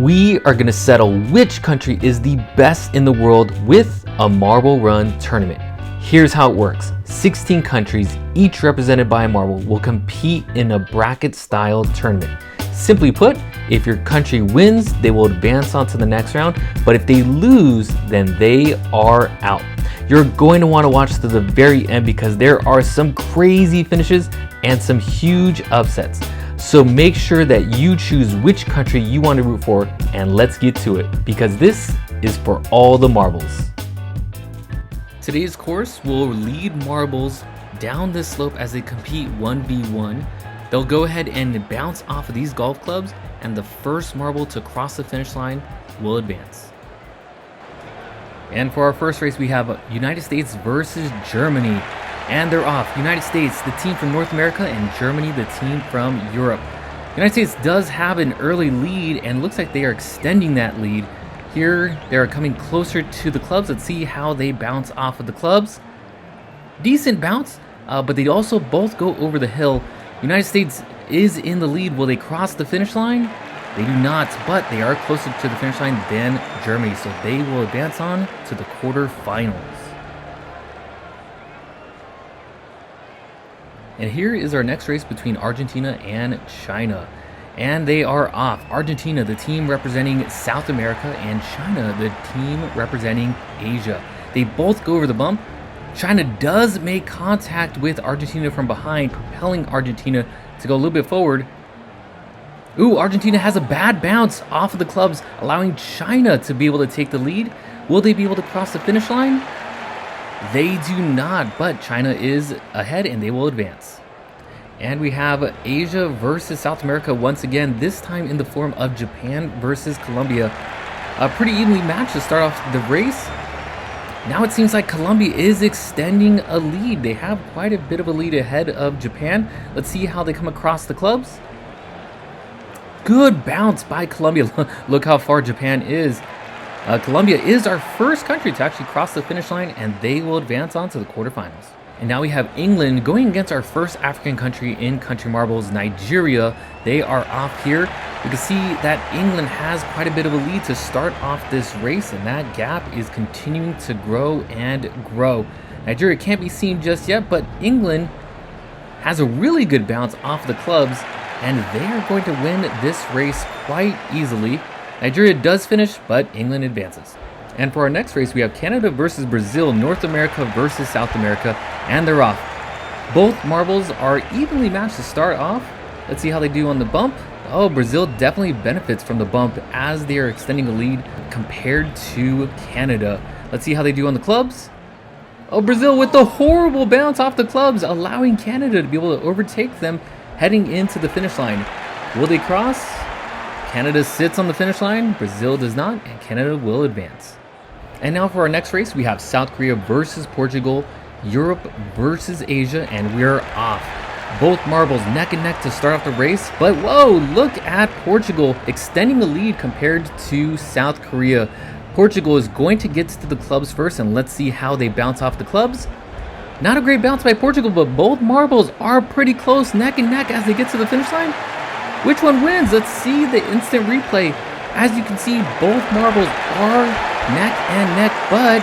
We are going to settle which country is the best in the world with a marble run tournament. Here's how it works. 16 countries, each represented by a marble, will compete in a bracket style tournament. Simply put, if your country wins, they will advance on to the next round, but if they lose, then they are out. You're going to want to watch to the very end because there are some crazy finishes and some huge upsets. So make sure that you choose which country you want to root for, and let's get to it because this is for all the marbles. Today's course will lead marbles down this slope as they compete 1v1. They'll go ahead and bounce off of these golf clubs, and the first marble to cross the finish line will advance. And for our first race, we have United States versus Germany. And they're off. United States, the team from North America, and Germany, the team from Europe. United States does have an early lead, and looks like they are extending that lead. Here, they're coming closer to the clubs. Let's see how they bounce off of the clubs. Decent bounce, but they also both go over the hill. United States is in the lead. Will they cross the finish line? They do not, but they are closer to the finish line than Germany, so they will advance on to the quarterfinals. And here is our next race between Argentina and China. And they are off. Argentina, the team representing South America, and China, the team representing Asia. They both go over the bump. China does make contact with Argentina from behind, propelling Argentina to go a little bit forward. Ooh, Argentina has a bad bounce off of the clubs, allowing China to be able to take the lead. Will they be able to cross the finish line? They do not, but China is ahead and they will advance. And we have Asia versus South America once again, this time in the form of Japan versus Colombia. A pretty evenly matched to start off the race. Now it seems like Colombia is extending a lead. They have quite a bit of a lead ahead of Japan. Let's see how they come across the clubs. Good bounce by Colombia. Look how far Japan is. Colombia is our first country to actually cross the finish line, and they will advance on to the quarterfinals. And now we have England going against our first African country in country marbles, Nigeria. They are off here. You can see that England has quite a bit of a lead to start off this race, and that gap is continuing to grow and grow. Nigeria can't be seen just yet, but England has a really good bounce off the clubs, and they are going to win this race quite easily. Nigeria does finish, but England advances. And for our next race, we have Canada versus Brazil, North America versus South America, and they're off. Both marbles are evenly matched to start off. Let's see how they do on the bump. Oh, Brazil definitely benefits from the bump as they are extending the lead compared to Canada. Let's see how they do on the clubs. Oh, Brazil with the horrible bounce off the clubs, allowing Canada to be able to overtake them heading into the finish line. Will they cross? Canada sits on the finish line, Brazil does not, and Canada will advance. And now for our next race, we have South Korea versus Portugal, Europe versus Asia, and we're off. Both marbles neck and neck to start off the race, but whoa, look at Portugal extending the lead compared to South Korea. Portugal is going to get to the clubs first, and let's see how they bounce off the clubs. Not a great bounce by Portugal, but both marbles are pretty close neck and neck as they get to the finish line. Which one wins? Let's see the instant replay. As you can see, both marbles are neck and neck, but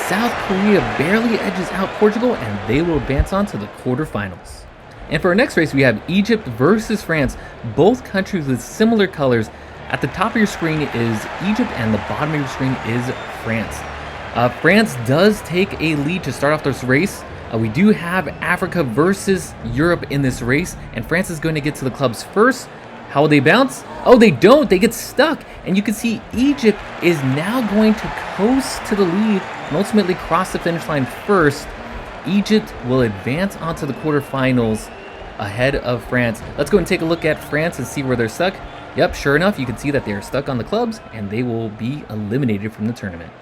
South Korea barely edges out Portugal, and they will advance on to the quarterfinals. And for our next race, we have Egypt versus France, both countries with similar colors. At the top of your screen is Egypt, and the bottom of your screen is France. France does take a lead to start off this race. We do have Africa versus Europe in this race, and France is going to get to the clubs first. How will they bounce? Oh, they don't. They get stuck. And you can see Egypt is now going to coast to the lead and ultimately cross the finish line first. Egypt will advance onto the quarterfinals ahead of France. Let's go and take a look at France and see where they're stuck. Yep, sure enough, you can see that they are stuck on the clubs and they will be eliminated from the tournament.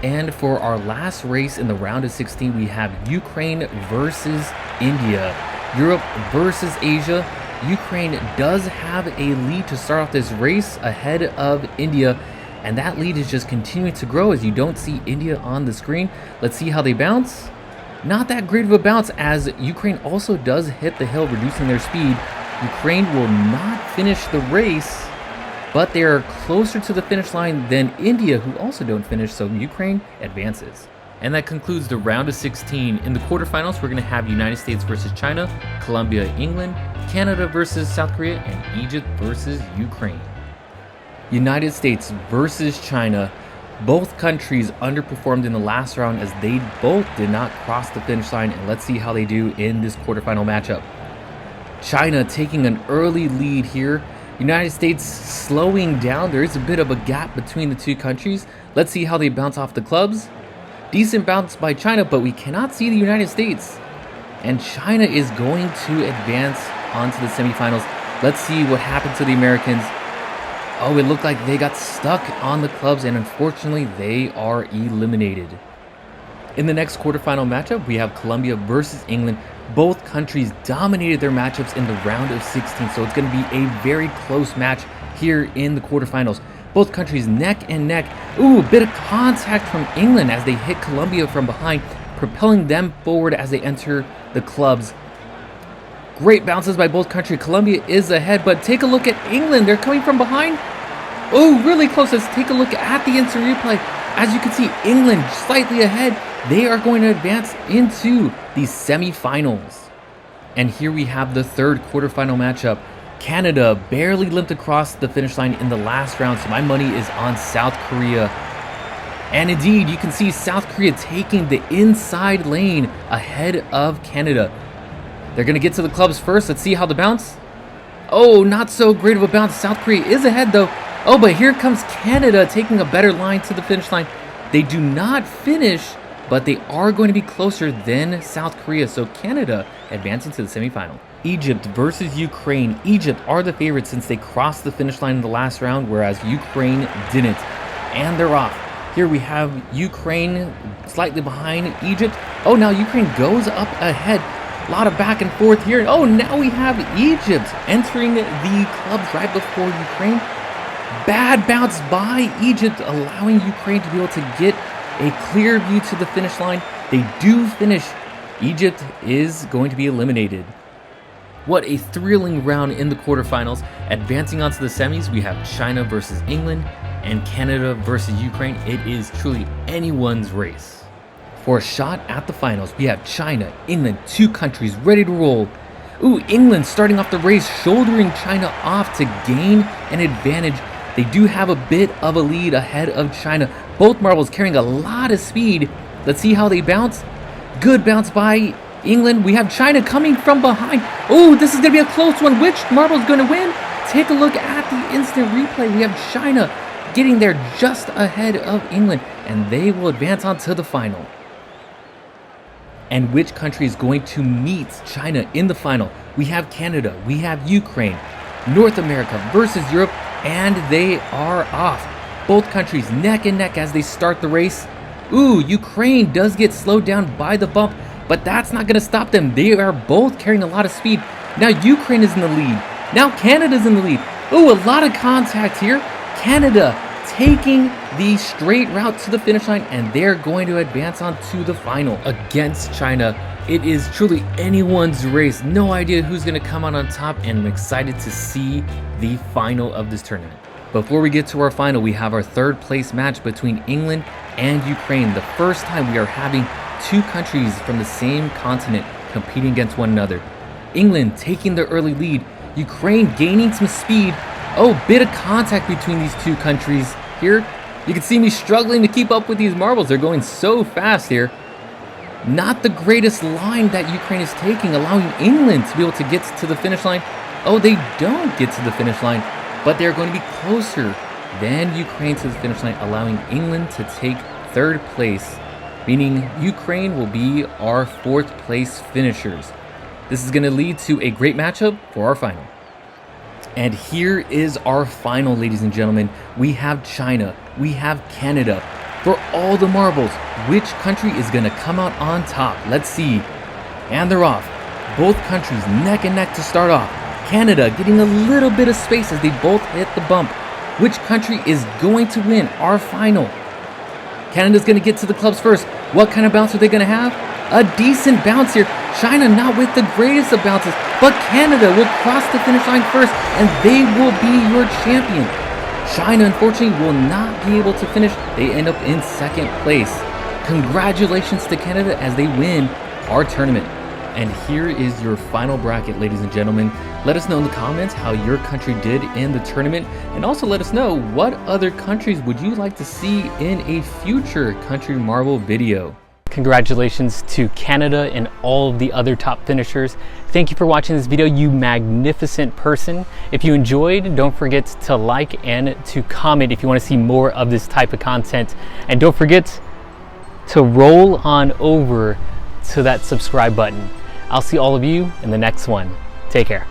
And for our last race in the round of 16, we have Ukraine versus India, Europe versus Asia. Ukraine does have a lead to start off this race ahead of India, and that lead is just continuing to grow as you don't see India on the screen. Let's see how they bounce. Not that great of a bounce as Ukraine also does hit the hill, reducing their speed. Ukraine will not finish the race. but they are closer to the finish line than India, who also don't finish, so Ukraine advances. And that concludes the round of 16. In the quarterfinals, we're going to have United States versus China, Colombia, England, Canada versus South Korea, and Egypt versus Ukraine. United States versus China. Both countries underperformed in the last round as they both did not cross the finish line, and let's see how they do in this quarterfinal matchup. China taking an early lead here. United States slowing down. There is a bit of a gap between the two countries. Let's see how they bounce off the clubs. Decent bounce by China, but we cannot see the United States. And China is going to advance onto the semifinals. Let's see what happened to the Americans. Oh, it looked like they got stuck on the clubs, and unfortunately, they are eliminated. In the next quarterfinal matchup, we have Colombia versus England. Both countries dominated their matchups in the round of 16, so it's going to be a very close match here in the quarterfinals. Both countries neck and neck. Ooh, a bit of contact from England as they hit Colombia from behind, propelling them forward as they enter the clubs. Great bounces by both countries. Colombia is ahead, but take a look at England. They're coming from behind. Oh, really close. Let's take a look at the instant replay. As you can see, England slightly ahead. They are going to advance into the semifinals. And here we have the third quarterfinal matchup. Canada barely limped across the finish line in the last round, so my money is on South Korea. And indeed, you can see South Korea taking the inside lane ahead of Canada. They're going to get to the clubs first. Let's see how the bounce. Oh, not so great of a bounce. South Korea is ahead though. Oh, but here comes Canada taking a better line to the finish line. They do not finish, but they are going to be closer than South Korea. So Canada advancing to the semifinal. Egypt versus Ukraine. Egypt are the favorites since they crossed the finish line in the last round, whereas Ukraine didn't. And they're off. Here we have Ukraine slightly behind Egypt. Oh, now Ukraine goes up ahead. A lot of back and forth here. Oh, now we have Egypt entering the clubs right before Ukraine. Bad bounce by Egypt, allowing Ukraine to be able to get a clear view to the finish line. They do finish. Egypt is going to be eliminated. What a thrilling round in the quarterfinals. Advancing onto the semis, we have China versus England and Canada versus Ukraine. It is truly anyone's race. For a shot at the finals, we have China, England, two countries ready to roll. Ooh, England starting off the race, shouldering China off to gain an advantage. They do have a bit of a lead ahead of China. Both marbles carrying a lot of speed. Let's see how they bounce. Good bounce by England. We have China coming from behind. Oh, this is going to be a close one. Which marble is going to win? Take a look at the instant replay. We have China getting there just ahead of England, and they will advance on to the final. And which country is going to meet China in the final? We have Canada, we have Ukraine, North America versus Europe, and they are off. Both countries neck and neck as they start the race. Ooh, Ukraine does get slowed down by the bump, but that's not going to stop them. They are both carrying a lot of speed. Now Ukraine is in the lead. Now Canada's in the lead. Ooh, a lot of contact here. Canada taking the straight route to the finish line, and they're going to advance on to the final against China. It is truly anyone's race. No idea who's going to come out on top, and I'm excited to see the final of this tournament. Before we get to our final, we have our third place match between England and Ukraine. The first time we are having two countries from the same continent competing against one another. England taking the early lead, Ukraine gaining some speed. Oh, bit of contact between these two countries here. You can see me struggling to keep up with these marbles. They're going so fast here. Not the greatest line that Ukraine is taking, allowing England to be able to get to the finish line. Oh, they don't get to the finish line, but they're going to be closer than Ukraine to the finish line, allowing England to take third place, meaning Ukraine will be our fourth place finishers. This is going to lead to a great matchup for our final. And here is our final, ladies and gentlemen. We have China, we have Canada. For all the marbles, which country is going to come out on top? Let's see. And they're off. Both countries neck and neck to start off. Canada getting a little bit of space as they both hit the bump. Which country is going to win our final? Canada's going to get to the clubs first. What kind of bounce are they going to have? A decent bounce here. China not with the greatest of bounces, but Canada will cross the finish line first, and they will be your champion. China, unfortunately, will not be able to finish. They end up in second place. Congratulations to Canada as they win our tournament. And here is your final bracket, ladies and gentlemen. Let us know in the comments how your country did in the tournament, and also let us know what other countries would you like to see in a future Country Marvel video. Congratulations to Canada and all of the other top finishers. Thank you for watching this video, you magnificent person. If you enjoyed, don't forget to like and to comment if you want to see more of this type of content. And don't forget to roll on over to that subscribe button. I'll see all of you in the next one. Take care.